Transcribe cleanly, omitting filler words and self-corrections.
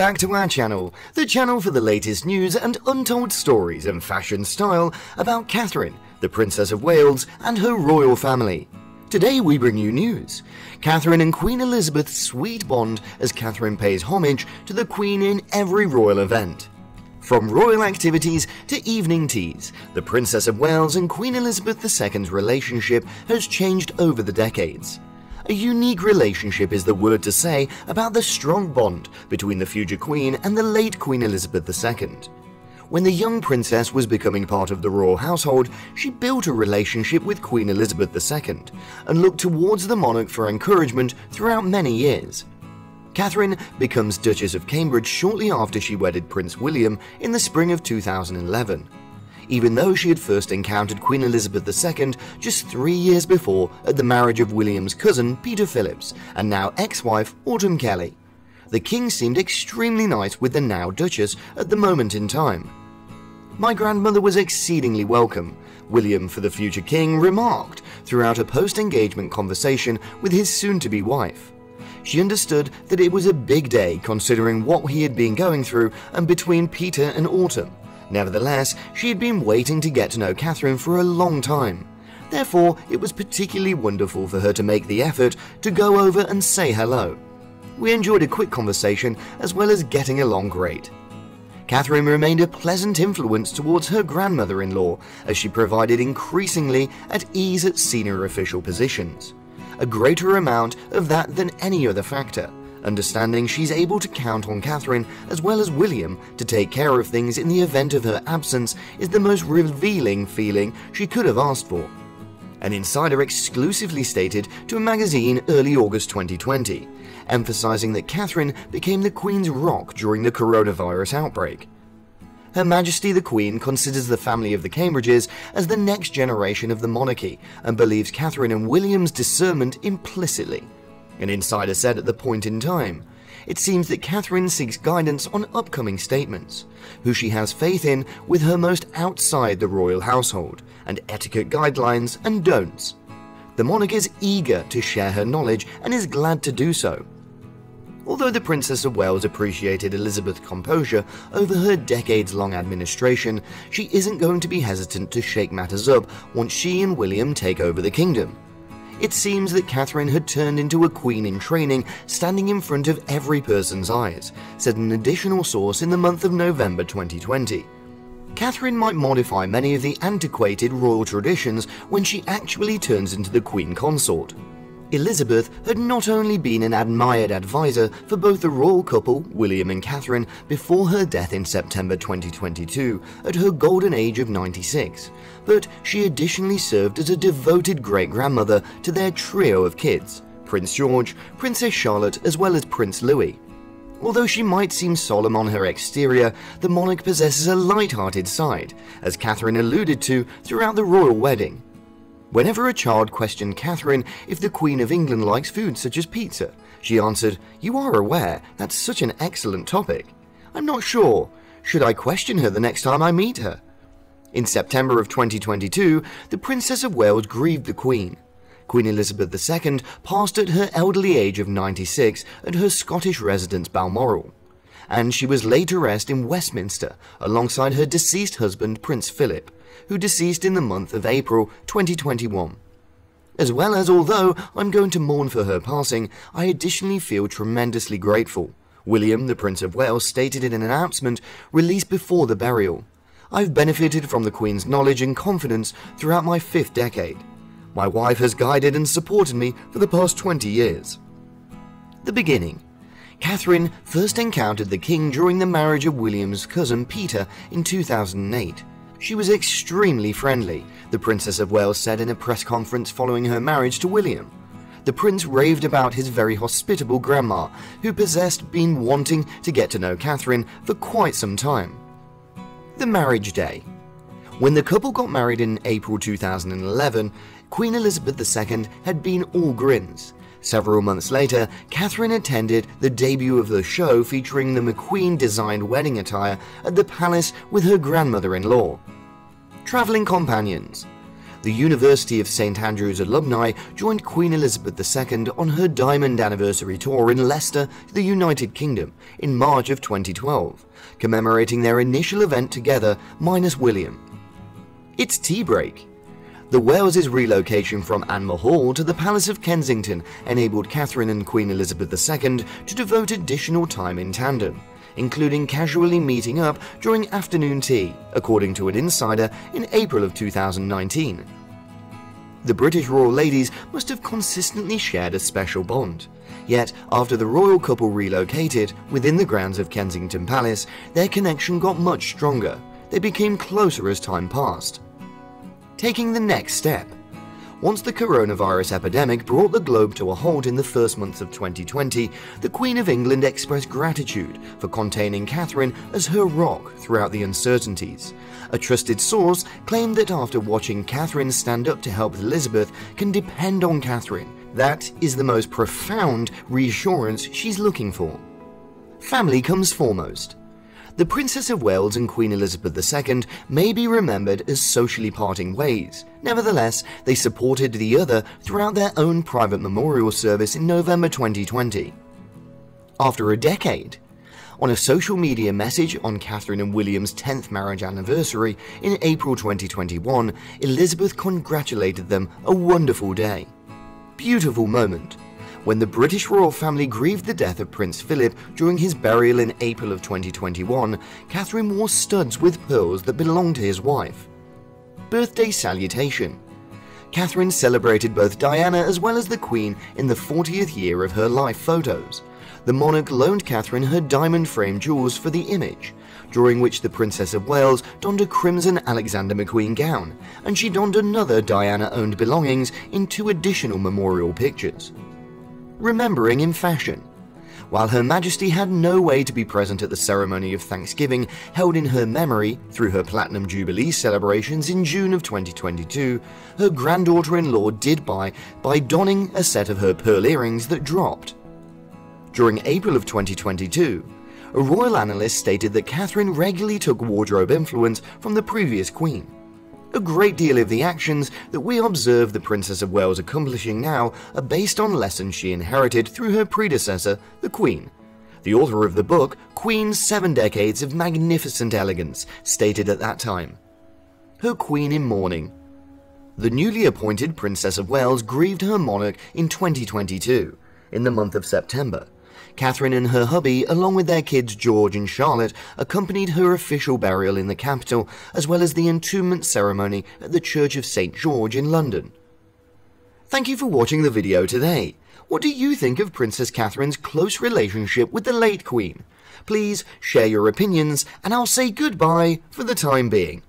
back to our channel, the channel for the latest news and untold stories and fashion style about Catherine, the Princess of Wales, and her royal family. Today we bring you news. Catherine and Queen Elizabeth's sweet bond as Catherine pays homage to the Queen in every royal event. From royal activities to evening teas, the Princess of Wales and Queen Elizabeth II's relationship has changed over the decades. A unique relationship is the word to say about the strong bond between the future Queen and the late Queen Elizabeth II. When the young princess was becoming part of the royal household, she built a relationship with Queen Elizabeth II and looked towards the monarch for encouragement throughout many years. Catherine becomes Duchess of Cambridge shortly after she wedded Prince William in the spring of 2011. Even though she had first encountered Queen Elizabeth II just 3 years before at the marriage of William's cousin Peter Phillips and now ex-wife Autumn Kelly. The king seemed extremely nice with the now Duchess at the moment in time. "My grandmother was exceedingly welcome," William, for the future king, remarked throughout a post-engagement conversation with his soon-to-be wife. She understood that it was a big day considering what he had been going through and between Peter and Autumn. Nevertheless, she had been waiting to get to know Catherine for a long time. Therefore, it was particularly wonderful for her to make the effort to go over and say hello. "We enjoyed a quick conversation as well as getting along great." Catherine remained a pleasant influence towards her grandmother-in-law as she provided increasingly at ease at senior official positions. A greater amount of that than any other factor. Understanding she's able to count on Catherine as well as William to take care of things in the event of her absence is the most revealing feeling she could have asked for. An insider exclusively stated to a magazine early August 2020, emphasizing that Catherine became the Queen's rock during the coronavirus outbreak. Her Majesty the Queen considers the family of the Cambridges as the next generation of the monarchy and believes Catherine and William's discernment implicitly. An insider said at the point in time, "It seems that Catherine seeks guidance on upcoming statements, who she has faith in with her most outside the royal household, and etiquette guidelines and don'ts. The monarch is eager to share her knowledge and is glad to do so." Although the Princess of Wales appreciated Elizabeth's composure over her decades-long administration, she isn't going to be hesitant to shake matters up once she and William take over the kingdom. It seems that Catherine had turned into a queen in training, standing in front of every person's eyes, said an additional source in the month of November 2020. Catherine might modify many of the antiquated royal traditions when she actually turns into the queen consort. Elizabeth had not only been an admired advisor for both the royal couple, William and Catherine, before her death in September 2022 at her golden age of 96, but she additionally served as a devoted great-grandmother to their trio of kids, Prince George, Princess Charlotte, as well as Prince Louis. Although she might seem solemn on her exterior, the monarch possesses a light-hearted side, as Catherine alluded to throughout the royal wedding. Whenever a child questioned Catherine if the Queen of England likes food such as pizza, she answered, "You are aware, that's such an excellent topic. I'm not sure. Should I question her the next time I meet her?" In September of 2022, the Princess of Wales grieved the Queen. Queen Elizabeth II passed at her elderly age of 96 at her Scottish residence Balmoral, and she was laid to rest in Westminster alongside her deceased husband Prince Philip, who deceased in the month of April 2021. As well as, although I'm going to mourn for her passing, I additionally feel tremendously grateful, William, the Prince of Wales, stated in an announcement released before the burial. "I've benefited from the Queen's knowledge and confidence throughout my 5th decade. My wife has guided and supported me for the past 20 years. The beginning. Catherine first encountered the king during the marriage of William's cousin Peter in 2008. She was extremely friendly, the Princess of Wales said in a press conference following her marriage to William. The prince raved about his very hospitable grandma, who possessed been wanting to get to know Catherine for quite some time. The marriage day. When the couple got married in April 2011, Queen Elizabeth II had been all grins. Several months later, Catherine attended the debut of the show featuring the McQueen-designed wedding attire at the palace with her grandmother-in-law. Travelling companions. The University of St Andrews alumni joined Queen Elizabeth II on her Diamond Anniversary Tour in Leicester, the United Kingdom, in March of 2012, commemorating their initial event together minus William. It's tea break. The Wales' relocation from Anmer Hall to the Palace of Kensington enabled Catherine and Queen Elizabeth II to devote additional time in tandem, including casually meeting up during afternoon tea, according to an insider in April of 2019. The British royal ladies must have consistently shared a special bond. Yet, after the royal couple relocated within the grounds of Kensington Palace, their connection got much stronger. They became closer as time passed. Taking the next step. Once the coronavirus epidemic brought the globe to a halt in the first months of 2020, the Queen of England expressed gratitude for containing Catherine as her rock throughout the uncertainties. A trusted source claimed that after watching Catherine stand up to help Elizabeth can depend on Catherine. That is the most profound reassurance she's looking for. Family comes foremost. The Princess of Wales and Queen Elizabeth II may be remembered as socially parting ways. Nevertheless, they supported the other throughout their own private memorial service in November 2020. After a decade, on a social media message on Catherine and William's 10th marriage anniversary in April 2021, Elizabeth congratulated them a wonderful day. Beautiful moment. When the British royal family grieved the death of Prince Philip during his burial in April of 2021, Catherine wore studs with pearls that belonged to his wife. Birthday salutation. Catherine celebrated both Diana as well as the Queen in the 40th year of her life photos. The monarch loaned Catherine her diamond-framed jewels for the image, during which the Princess of Wales donned a crimson Alexander McQueen gown, and she donned another Diana-owned belongings in 2 additional memorial pictures. Remembering in fashion. While Her Majesty had no way to be present at the ceremony of Thanksgiving held in her memory through her Platinum Jubilee celebrations in June of 2022, her granddaughter-in-law did by donning a set of her pearl earrings that dropped. During April of 2022, a royal analyst stated that Catherine regularly took wardrobe influence from the previous queen. A great deal of the actions that we observe the Princess of Wales accomplishing now are based on lessons she inherited through her predecessor, the Queen. The author of the book, Queen's 7 Decades of Magnificent Elegance, stated at that time, "Her Queen in mourning." The newly appointed Princess of Wales grieved her monarch in 2022, in the month of September. Catherine and her hubby, along with their kids George and Charlotte, accompanied her official burial in the capital, as well as the entombment ceremony at the Church of St. George in London. Thank you for watching the video today. What do you think of Princess Catherine's close relationship with the late Queen? Please share your opinions, and I'll say goodbye for the time being.